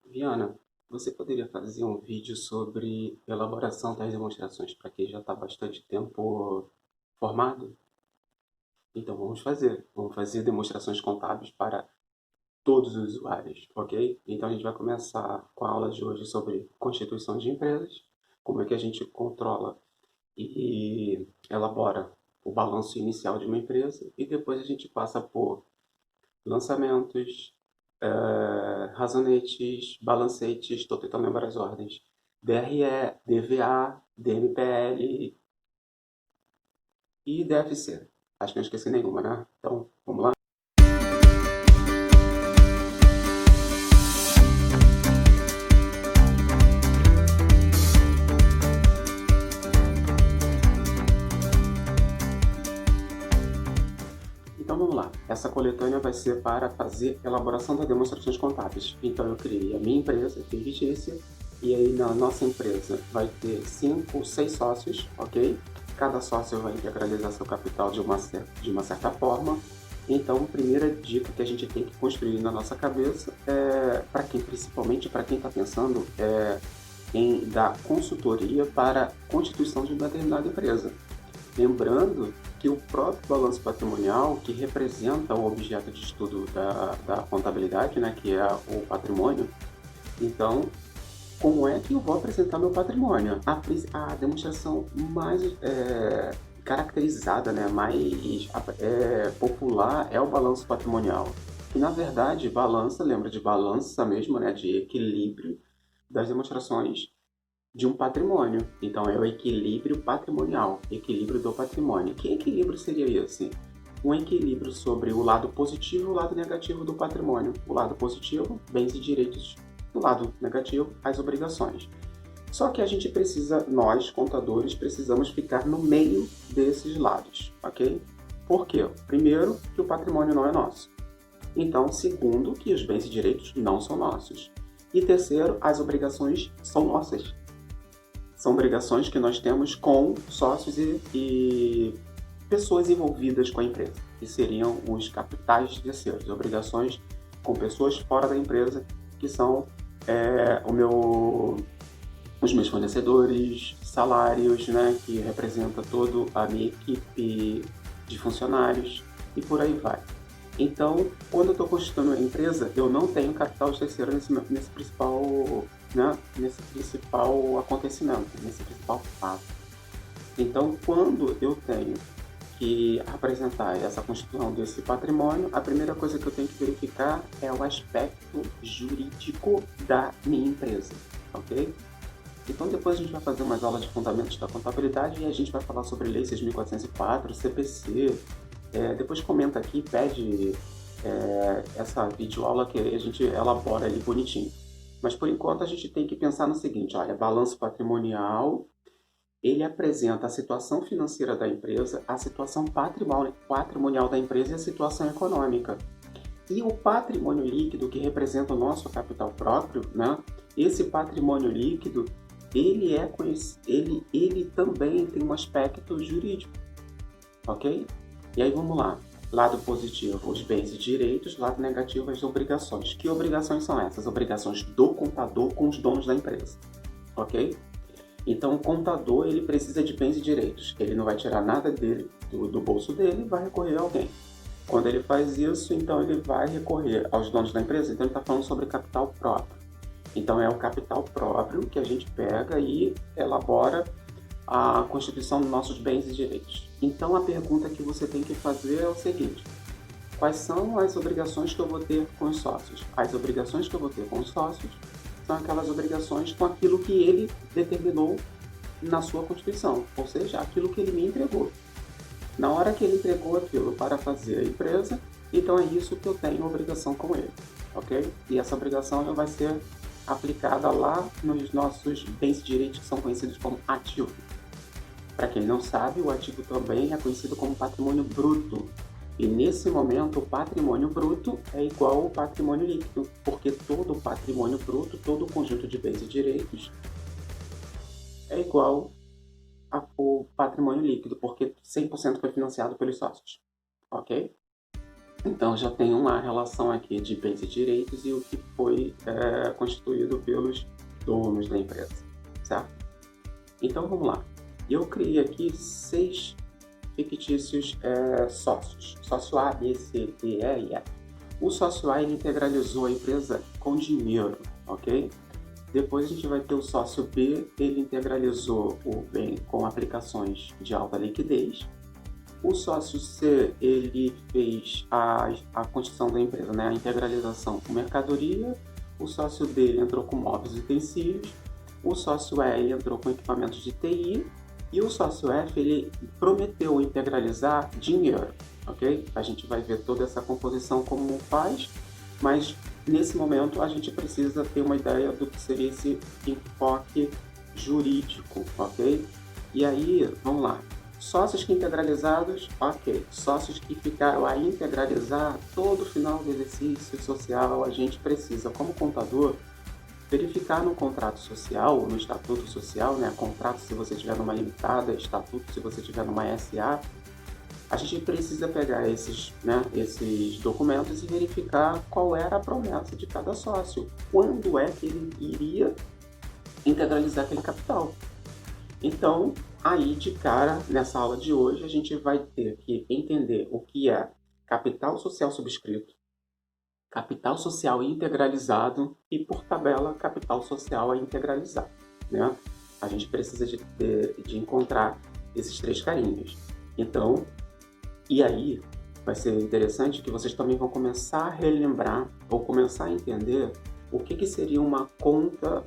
Viana, você poderia fazer um vídeo sobre elaboração das demonstrações para quem já está bastante tempo formado? Então vamos fazer. Vamos fazer demonstrações contábeis para todos os usuários, ok? Então a gente vai começar com a aula de hoje sobre constituição de empresas, como é que a gente controla e elabora o balanço inicial de uma empresa e depois a gente passa por lançamentos, razonetes, balancetes, estou tentando lembrar as ordens. DRE, DVA, DMPL e DFC. Acho que não esqueci nenhuma, né? Então, vamos lá? Então vamos lá. Essa coletânea vai ser para fazer elaboração das demonstrações contábeis. Então eu criei a minha empresa fictícia e aí na nossa empresa vai ter 5, 6 sócios, ok? Cada sócio vai integralizar seu capital de uma certa forma. Então, a primeira dica que a gente tem que construir na nossa cabeça é, principalmente para quem está pensando em dar consultoria para a constituição de uma determinada empresa. Lembrando que o próprio balanço patrimonial, que representa o objeto de estudo da contabilidade, né, que é o patrimônio, então, como é que eu vou apresentar meu patrimônio? A demonstração mais caracterizada, né, mais popular é o balanço patrimonial. Que, na verdade, balança, lembra de balança mesmo, né, de equilíbrio das demonstrações de um patrimônio. Então é o equilíbrio patrimonial, equilíbrio do patrimônio. Que equilíbrio seria esse? Um equilíbrio sobre o lado positivo e o lado negativo do patrimônio. O lado positivo, bens e direitos. O lado negativo, as obrigações. Só que a gente precisa, nós, contadores, precisamos ficar no meio desses lados, ok? Por quê? Primeiro, que o patrimônio não é nosso. Então, segundo, que os bens e direitos não são nossos. E terceiro, as obrigações são nossas. São obrigações que nós temos com sócios e pessoas envolvidas com a empresa, que seriam os capitais terceiros, obrigações com pessoas fora da empresa, que são os meus fornecedores, salários, né, que representa toda a minha equipe de funcionários e por aí vai. Então, quando eu estou constituindo uma empresa, eu não tenho capital de terceiro nesse principal, né, nesse principal acontecimento, nesse principal fato. Então, quando eu tenho que apresentar essa constituição desse patrimônio, a primeira coisa que eu tenho que verificar é o aspecto jurídico da minha empresa, ok? Então depois a gente vai fazer umas aulas de fundamentos da contabilidade e a gente vai falar sobre Lei 6.404, CPC. Depois comenta aqui, pede essa videoaula que a gente elabora ali bonitinho. Mas por enquanto a gente tem que pensar no seguinte, olha, balanço patrimonial, ele apresenta a situação financeira da empresa, a situação patrimonial da empresa e a situação econômica. E o patrimônio líquido, que representa o nosso capital próprio, né? Esse patrimônio líquido, ele também tem um aspecto jurídico, ok? E aí vamos lá. Lado positivo, os bens e direitos. Lado negativo, as obrigações. Que obrigações são essas? Obrigações do contador com os donos da empresa, ok? Então, o contador, ele precisa de bens e direitos. Ele não vai tirar nada dele, do bolso dele, e vai recorrer a alguém. Quando ele faz isso, então ele vai recorrer aos donos da empresa. Então, ele está falando sobre capital próprio. Então, é o capital próprio que a gente pega e elabora a constituição dos nossos bens e direitos. Então, a pergunta que você tem que fazer é o seguinte: quais são as obrigações que eu vou ter com os sócios? As obrigações que eu vou ter com os sócios são aquelas obrigações com aquilo que ele determinou na sua constituição, ou seja, aquilo que ele me entregou. Na hora que ele entregou aquilo para fazer a empresa, então é isso que eu tenho obrigação com ele, ok? E essa obrigação já vai ser aplicada lá nos nossos bens e direitos que são conhecidos como ativo. Para quem não sabe, o ativo também é conhecido como patrimônio bruto. E nesse momento, o patrimônio bruto é igual ao patrimônio líquido, porque todo o patrimônio bruto, todo o conjunto de bens e direitos é igual ao patrimônio líquido, porque 100% foi financiado pelos sócios, ok? Então já tem uma relação aqui de bens e direitos e o que foi constituído pelos donos da empresa, certo? Então vamos lá. Eu criei aqui 6 fictícios sócios. Sócio A, B, C, D, E e F. O sócio A ele integralizou a empresa com dinheiro, ok? Depois a gente vai ter o sócio B, ele integralizou o bem com aplicações de alta liquidez. O sócio C, ele fez a constituição da empresa, né? A integralização com mercadoria. O sócio D ele entrou com móveis e utensílios. O sócio E ele entrou com equipamentos de TI. E o sócio F ele prometeu integralizar dinheiro, ok? A gente vai ver toda essa composição como faz, mas nesse momento a gente precisa ter uma ideia do que seria esse enfoque jurídico, ok? E aí, vamos lá. Sócios que integralizados, ok. Sócios que ficaram a integralizar, todo final do exercício social, a gente precisa, como contador, verificar no contrato social, no estatuto social, né? Contrato se você tiver numa limitada, estatuto se você tiver numa SA, a gente precisa pegar esses documentos e verificar qual era a promessa de cada sócio, quando é que ele iria integralizar aquele capital. Então, aí de cara, nessa aula de hoje, a gente vai ter que entender o que é capital social subscrito, capital social integralizado e, por tabela, capital social integralizado, né? A gente precisa de encontrar esses 3 carinhos. Então, e aí vai ser interessante que vocês também vão começar a relembrar ou começar a entender o que seria uma conta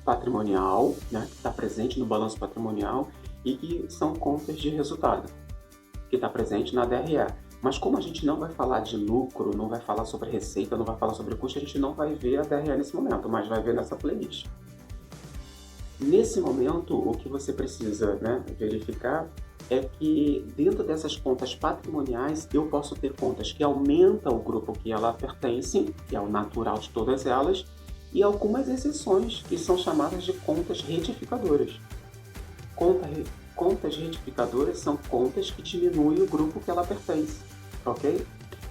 patrimonial, né, que está presente no balanço patrimonial e que são contas de resultado, que está presente na DRE. Mas como a gente não vai falar de lucro, não vai falar sobre receita, não vai falar sobre custo, a gente não vai ver a DRE nesse momento, mas vai ver nessa playlist. Nesse momento, o que você precisa, né, verificar é que dentro dessas contas patrimoniais eu posso ter contas que aumentam o grupo que ela pertence, que é o natural de todas elas, e algumas exceções que são chamadas de contas retificadoras. Contas retificadoras são contas que diminuem o grupo que ela pertence, ok?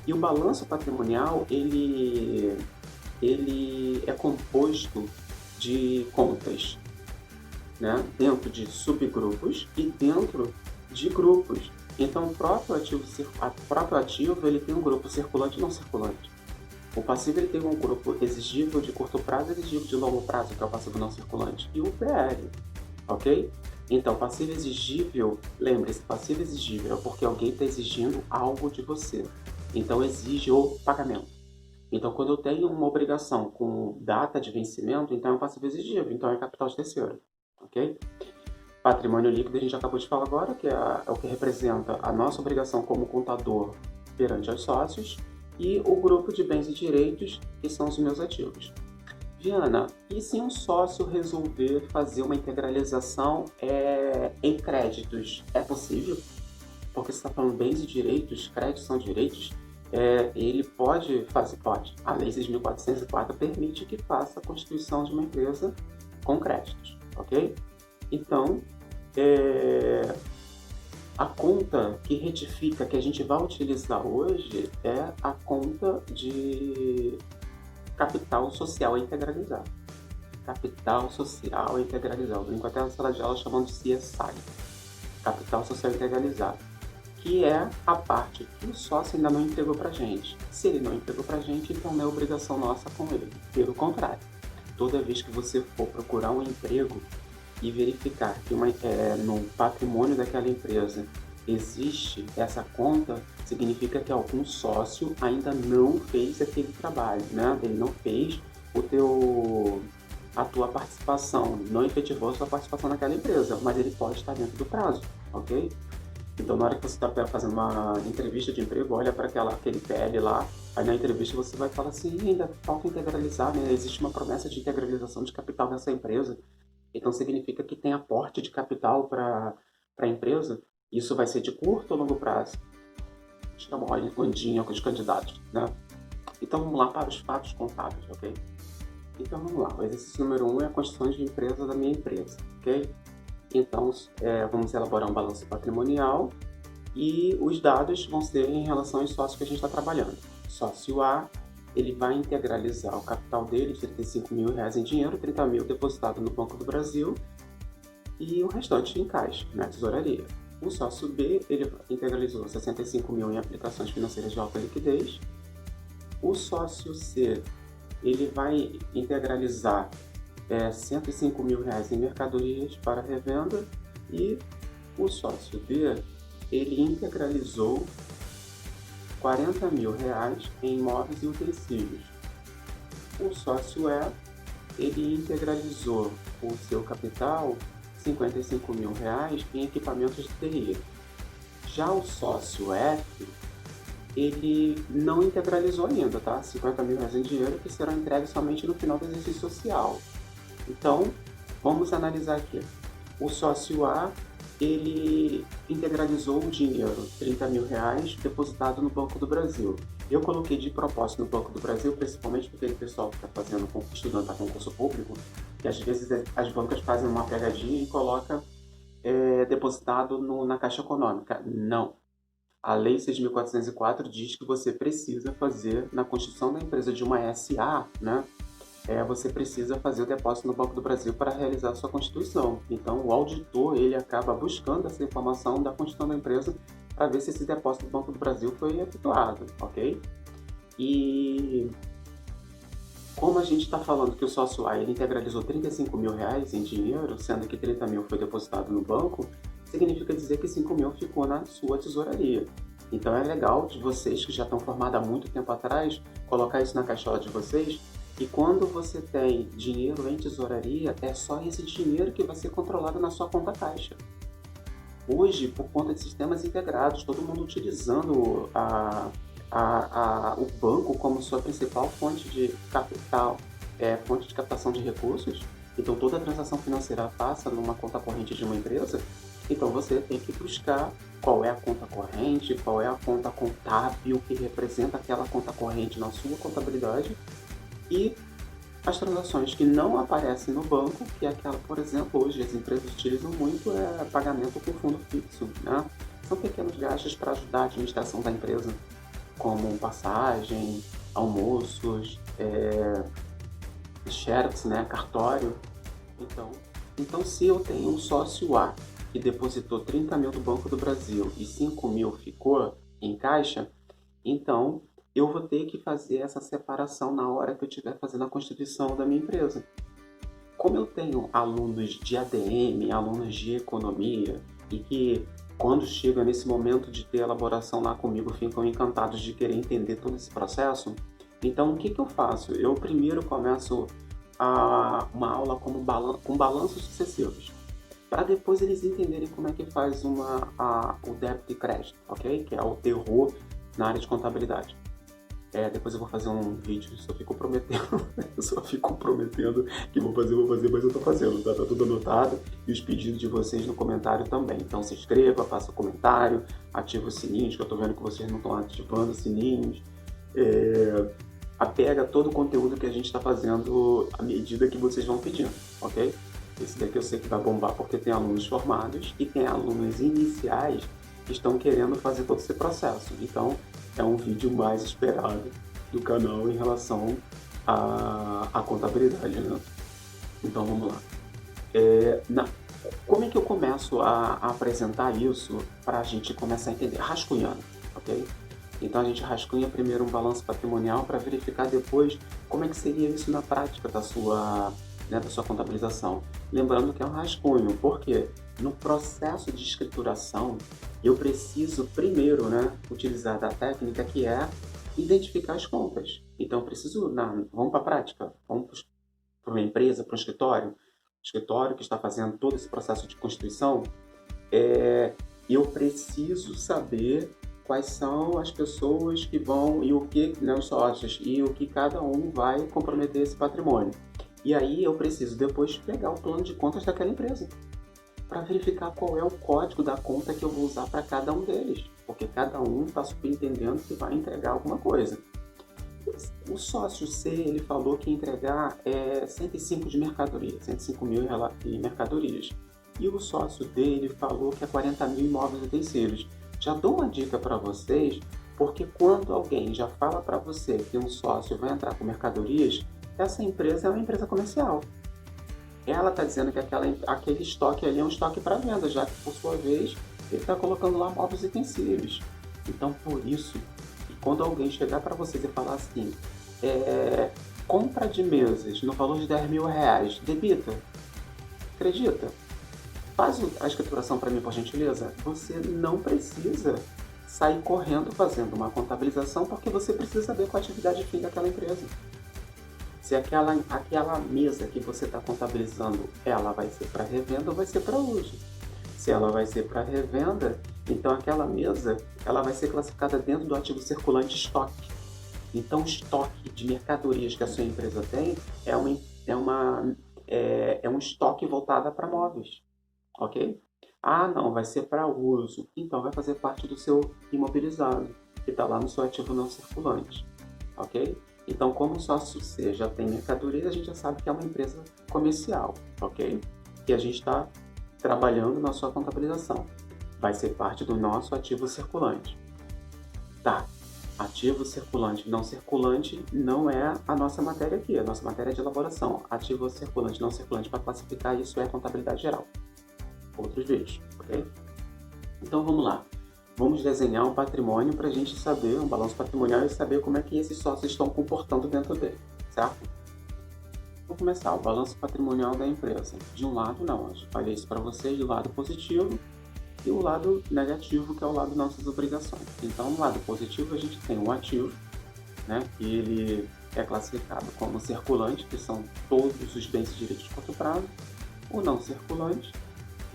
E o balanço patrimonial ele é composto de contas, né, dentro de subgrupos e dentro de grupos. Então, o próprio ativo ele tem um grupo circulante e não circulante. O passivo ele tem um grupo exigível de curto prazo e exigível de longo prazo, que é o passivo não circulante, e o PL, ok? Então, passivo exigível, lembre-se, passivo exigível é porque alguém está exigindo algo de você. Então, exige o pagamento. Então, quando eu tenho uma obrigação com data de vencimento, então é um passivo exigível, então é capital de terceiro, ok? Patrimônio líquido a gente acabou de falar agora, que é o que representa a nossa obrigação como contador perante os sócios, e o grupo de bens e direitos, que são os meus ativos. Viana, e se um sócio resolver fazer uma integralização em créditos? É possível? Porque você está falando bens e direitos, créditos são direitos, ele pode fazer, pode. A Lei 6.404 permite que faça a constituição de uma empresa com créditos, ok? Então, a conta que retifica, que a gente vai utilizar hoje, é a conta de capital social integralizado. Capital social integralizado. Eu brinco até na sala de aula chamando de CSI. Capital social integralizado. Que é a parte que o sócio ainda não entregou para a gente. Se ele não entregou para a gente, então não é obrigação nossa com ele. Pelo contrário, toda vez que você for procurar um emprego e verificar que no patrimônio daquela empresa existe essa conta, significa que algum sócio ainda não fez aquele trabalho, né? Ele não fez a tua participação, não efetivou a sua participação naquela empresa, mas ele pode estar dentro do prazo, ok? Então, na hora que você está fazendo uma entrevista de emprego, olha para aquele PL lá, aí na entrevista você vai falar assim, ainda falta integralizar, né? Existe uma promessa de integralização de capital nessa empresa. Então, significa que tem aporte de capital para a empresa. Isso vai ser de curto ou longo prazo? Chama uma ondinha com os candidatos, né? Então, vamos lá para os fatos contábeis, ok? Então, vamos lá. O exercício número 1 é a constituição de empresa da minha empresa, ok? Então, vamos elaborar um balanço patrimonial E os dados vão ser em relação aos sócios que a gente está trabalhando. Sócio A, ele vai integralizar o capital dele de R$ 35 mil em dinheiro, 30 mil depositado no Banco do Brasil e o restante em caixa, na tesouraria. O sócio B, ele integralizou 65 mil em aplicações financeiras de alta liquidez. O sócio C, ele vai integralizar R$ 105 mil em mercadorias para revenda. E o sócio D, ele integralizou R$ 40 mil em imóveis e utensílios. O sócio E, ele integralizou o seu capital R$ 55 mil em equipamentos de TI. Já o sócio F, ele não integralizou ainda, tá? R$ 50 mil em dinheiro que serão entregues somente no final do exercício social. Então, vamos analisar aqui. O sócio A, ele integralizou o dinheiro, R$ 30 mil depositado no Banco do Brasil. Eu coloquei de propósito no Banco do Brasil, principalmente porque aquele pessoal que está fazendo, estudando para concurso público, que às vezes as bancas fazem uma pegadinha e coloca depositado na Caixa Econômica. Não. A Lei 6.404 diz que você precisa fazer, na constituição da empresa de uma SA, né? Você precisa fazer o depósito no Banco do Brasil para realizar a sua constituição. Então, o auditor, ele acaba buscando essa informação da constituição da empresa para ver se esse depósito do Banco do Brasil foi efetuado, ok? E como a gente está falando que o sócio A, ele integralizou R$ 35 mil em dinheiro, sendo que 30 mil foi depositado no banco, significa dizer que 5 mil ficou na sua tesouraria. Então, é legal de vocês que já estão formados há muito tempo atrás, colocar isso na caixola de vocês. E quando você tem dinheiro em tesouraria, é só esse dinheiro que vai ser controlado na sua conta caixa. Hoje, por conta de sistemas integrados, todo mundo utilizando o banco como sua principal fonte de capital, fonte de captação de recursos, então toda a transação financeira passa numa conta corrente de uma empresa, então você tem que buscar qual é a conta corrente, qual é a conta contábil que representa aquela conta corrente na sua contabilidade. E as transações que não aparecem no banco, que é aquela, por exemplo, hoje as empresas utilizam muito, pagamento com fundo fixo, né? São pequenos gastos para ajudar a administração da empresa, como passagem, almoços, xerox, né? Cartório. Então, se eu tenho um sócio A que depositou 30 mil do Banco do Brasil e 5 mil ficou em caixa, então eu vou ter que fazer essa separação na hora que eu estiver fazendo a constituição da minha empresa. Como eu tenho alunos de ADM, alunos de economia, e que quando chega nesse momento de ter elaboração lá comigo, ficam encantados de querer entender todo esse processo, então o que eu faço? Eu primeiro começo uma aula com balanços sucessivos, para depois eles entenderem como é que faz o débito e crédito, ok? Que é o terror na área de contabilidade. Depois eu vou fazer um vídeo, eu só fico prometendo que vou fazer, mas eu tô fazendo, tá? Tá tudo anotado e os pedidos de vocês no comentário também. Então se inscreva, faça comentário, ativa os sininhos, que eu tô vendo que vocês não estão ativando os sininhos. Apega todo o conteúdo que a gente está fazendo à medida que vocês vão pedindo, ok? Esse daqui eu sei que vai bombar porque tem alunos formados e tem alunos iniciais que estão querendo fazer todo esse processo. Então, é um vídeo mais esperado do canal em relação à contabilidade, né? Então, vamos lá. Como é que eu começo a apresentar isso para a gente começar a entender? Rascunhando, ok? Então, a gente rascunha primeiro um balanço patrimonial para verificar depois como é que seria isso na prática da sua contabilização. Lembrando que é um rascunho, porque no processo de escrituração, eu preciso primeiro, utilizar da técnica que é identificar as contas. Então, vamos para a prática, vamos para uma empresa, para um escritório que está fazendo todo esse processo de constituição, eu preciso saber quais são as pessoas que vão e o que, os sócios, e o que cada um vai comprometer esse patrimônio. E aí eu preciso depois pegar o plano de contas daquela empresa para verificar qual é o código da conta que eu vou usar para cada um deles, porque cada um está subentendendo que vai entregar alguma coisa. O sócio C, ele falou que ia entregar 105 de mercadoria, 105 mil em mercadorias. E o sócio D, ele falou que é 40 mil imóveis e utensílios. Já dou uma dica para vocês, porque quando alguém já fala para você que um sócio vai entrar com mercadorias, essa empresa é uma empresa comercial. Ela está dizendo que aquele estoque ali é um estoque para venda, já que, por sua vez, ele está colocando lá móveis e utensílios. Então, por isso, quando alguém chegar para vocês e falar assim, compra de mesas no valor de R$10.000, debita, acredita? Faz a escrituração para mim, por gentileza. Você não precisa sair correndo fazendo uma contabilização, porque você precisa saber qual a atividade fim daquela empresa. Se aquela mesa que você está contabilizando, ela vai ser para revenda ou vai ser para uso. Se ela vai ser para revenda, então aquela mesa ela vai ser classificada dentro do ativo circulante estoque. Então, o estoque de mercadorias que a sua empresa tem é um estoque voltado para móveis, ok? Ah, não, vai ser para uso. Então, vai fazer parte do seu imobilizado, que está lá no seu ativo não circulante, ok? Então, como o sócio C já tem mercadoria, a gente já sabe que é uma empresa comercial, ok? E a gente está trabalhando na sua contabilização. Vai ser parte do nosso ativo circulante. Tá, ativo circulante, não circulante não é a nossa matéria aqui, a nossa matéria é de elaboração. Ativo circulante, não circulante, para classificar isso é contabilidade geral. Outros vídeos, ok? Então vamos lá. Vamos desenhar um patrimônio para a gente saber, um balanço patrimonial e saber como é que esses sócios estão comportando dentro dele, certo? Vamos começar o balanço patrimonial da empresa. De um lado, não, eu falei isso para vocês, do lado positivo e o lado negativo, que é o lado das nossas obrigações. Então, no lado positivo, a gente tem um ativo, né, que ele é classificado como circulante, que são todos os bens e direitos de curto prazo, o não circulante,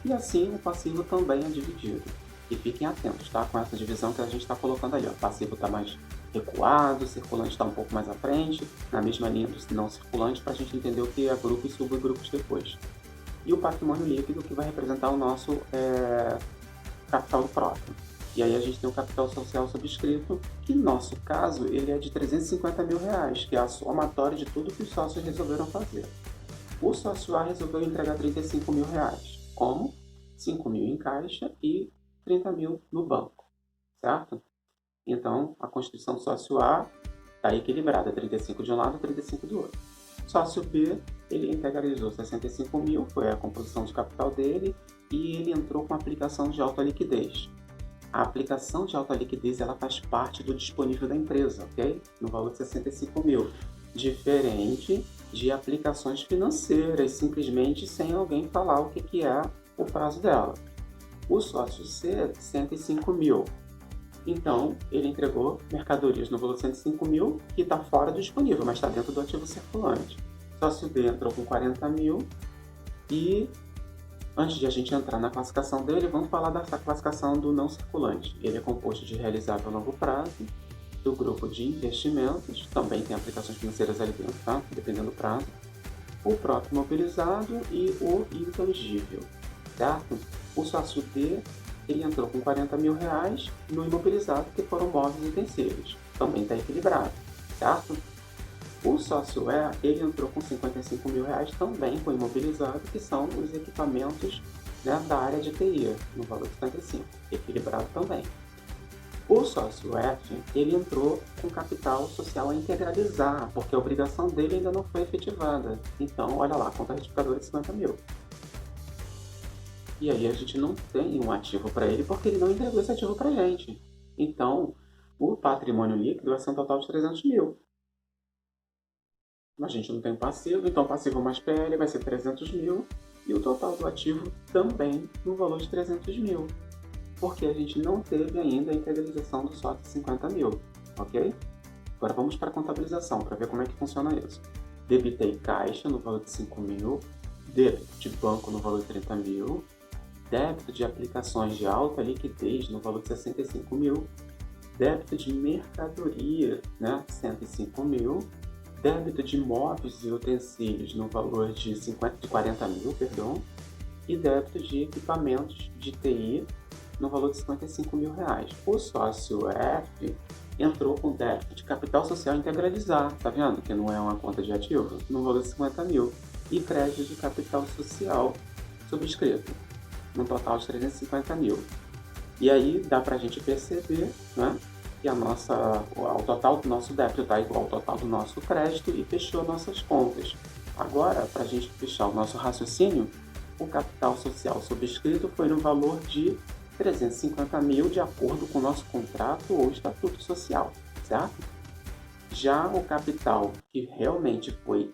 e assim o passivo também é dividido. E fiquem atentos, tá? Com essa divisão que a gente está colocando ali. Ó. O passivo está mais recuado, o circulante está um pouco mais à frente, na mesma linha do não circulante, para a gente entender o que é grupo e subgrupos depois. E o patrimônio líquido, que vai representar o nosso capital próprio. E aí a gente tem o capital social subscrito, que no nosso caso ele é de R$350 mil, que é a somatória de tudo que os sócios resolveram fazer. O sócio A resolveu entregar R$35 mil, como 5 mil em caixa e 30 mil no banco, certo? Então, a constituição do sócio A está equilibrada, 35 de um lado e 35 do outro. Sócio B, ele integralizou 65 mil, foi a composição de capital dele, e ele entrou com a aplicação de alta liquidez. A aplicação de alta liquidez ela faz parte do disponível da empresa, ok? No valor de 65 mil. Diferente de aplicações financeiras, simplesmente sem alguém falar o que é o prazo dela. O sócio C, 105 mil. Então, ele entregou mercadorias no valor de 105 mil, que está fora do disponível, mas está dentro do ativo circulante. Sócio D entrou com 40 mil. E antes de a gente entrar na classificação dele, vamos falar dessa classificação do não circulante. Ele é composto de realizável a longo prazo, do grupo de investimentos, também tem aplicações financeiras ali dentro, tá? Dependendo do prazo. O próprio imobilizado e o intangível, certo? O sócio D, ele entrou com 40 mil reais no imobilizado, que foram móveis e utensílios. Também está equilibrado, certo? O sócio E, ele entrou com 55 mil reais também com imobilizado, que são os equipamentos, né, da área de TI, no valor de 75, equilibrado também. O sócio F, ele entrou com capital social a integralizar, porque a obrigação dele ainda não foi efetivada. Então, olha lá, conta retificadora de 50 mil. E aí a gente não tem um ativo para ele porque ele não entregou esse ativo para a gente. Então, o patrimônio líquido vai ser um total de 300 mil. A gente não tem passivo, então passivo mais PL vai ser 300 mil. E o total do ativo também no valor de 300 mil. Porque a gente não teve ainda a integralização do sócio de 50 mil, ok? Agora vamos para a contabilização, para ver como é que funciona isso. Debitei caixa no valor de 5 mil, débito de banco no valor de 30 mil, débito de aplicações de alta liquidez no valor de 65 mil, débito de mercadoria, né, 105 mil, débito de móveis e utensílios no valor de 40 mil, e débito de equipamentos de TI no valor de 55 mil reais. O sócio F entrou com débito de capital social integralizar, tá vendo que não é uma conta de ativo, no valor de 50 mil, e crédito de capital social subscrito, no total de 350 mil. E aí dá para a gente perceber, né, que o total do nosso débito está igual ao total do nosso crédito e fechou nossas contas. Agora, para a gente fechar o nosso raciocínio, o capital social subscrito foi no valor de 350 mil de acordo com o nosso contrato ou estatuto social, certo? Já o capital que realmente foi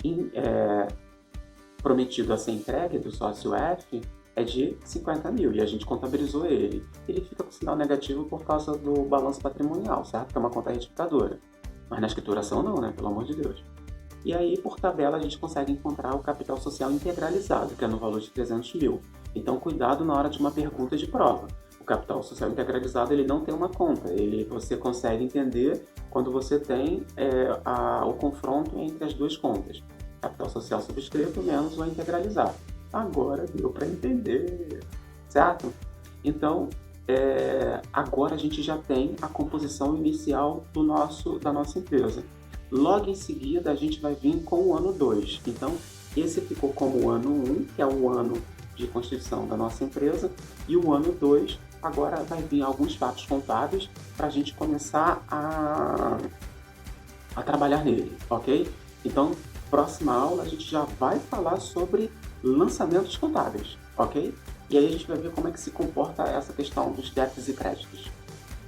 prometido a ser entregue do sócio F é de 50 mil e a gente contabilizou ele. Ele fica com sinal negativo por causa do balanço patrimonial, certo? Que é uma conta retificadora. Mas na escrituração não, né? Pelo amor de Deus. E aí, por tabela, a gente consegue encontrar o capital social integralizado, que é no valor de 300 mil. Então, cuidado na hora de uma pergunta de prova. O capital social integralizado ele não tem uma conta. Você consegue entender quando você tem o confronto entre as duas contas. Capital social subscrito menos o integralizado. Agora deu para entender, certo? Então, agora a gente já tem a composição inicial da nossa empresa. Logo em seguida, a gente vai vir com o ano 2. Então, esse ficou como o ano 1, que é o ano de constituição da nossa empresa, e o ano 2, agora vai vir alguns fatos contábeis para a gente começar a trabalhar nele, ok? Então, próxima aula, a gente já vai falar sobre lançamentos contábeis, ok? E aí a gente vai ver como é que se comporta essa questão dos débitos e créditos.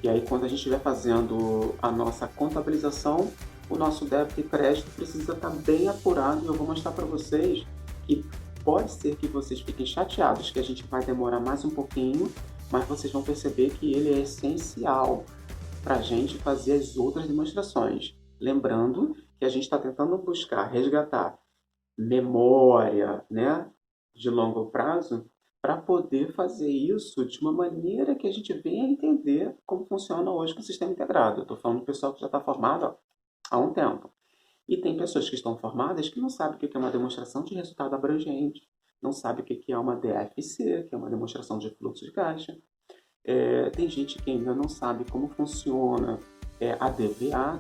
E aí, quando a gente estiver fazendo a nossa contabilização, o nosso débito e crédito precisa estar bem apurado e eu vou mostrar para vocês que pode ser que vocês fiquem chateados, que a gente vai demorar mais um pouquinho, mas vocês vão perceber que ele é essencial para a gente fazer as outras demonstrações. Lembrando que a gente está tentando buscar resgatar memória, né, de longo prazo, para poder fazer isso de uma maneira que a gente venha entender como funciona hoje o sistema integrado. Eu estou falando do pessoal que já está formado há um tempo. E tem pessoas que estão formadas que não sabem o que é uma demonstração de resultado abrangente, não sabem o que é uma DFC, que é uma demonstração de fluxo de caixa. Tem gente que ainda não sabe como funciona a DVA,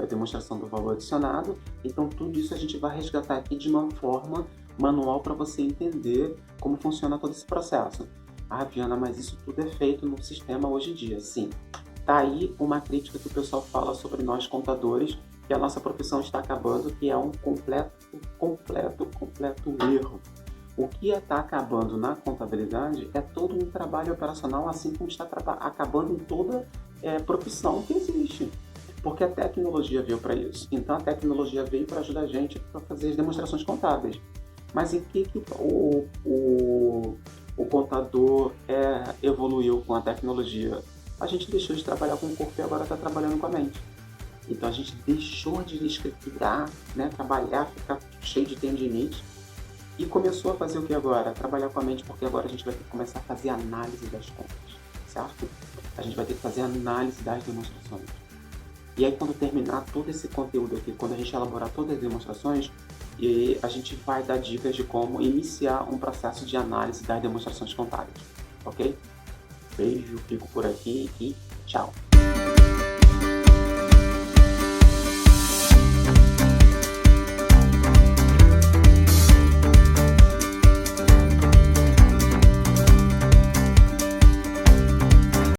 demonstração do valor adicionado. Então, tudo isso a gente vai resgatar aqui de uma forma manual para você entender como funciona todo esse processo. Ah, Viana, mas isso tudo é feito no sistema hoje em dia. Sim. Tá aí uma crítica que o pessoal fala sobre nós contadores, que a nossa profissão está acabando, que é um completo erro. O que está acabando na contabilidade é todo um trabalho operacional, assim como está acabando em toda profissão que existe. Porque a tecnologia veio para isso. Então a tecnologia veio para ajudar a gente a fazer as demonstrações contábeis. Mas em que o contador evoluiu com a tecnologia? A gente deixou de trabalhar com o corpo e agora está trabalhando com a mente. Então a gente deixou de escriturar, né, trabalhar, ficar cheio de tendinite e começou a fazer o que agora? Trabalhar com a mente, porque agora a gente vai ter que começar a fazer análise das contas, certo? A gente vai ter que fazer análise das demonstrações. E aí quando terminar todo esse conteúdo aqui, quando a gente elaborar todas as demonstrações, a gente vai dar dicas de como iniciar um processo de análise das demonstrações contábeis, ok? Beijo, fico por aqui e tchau!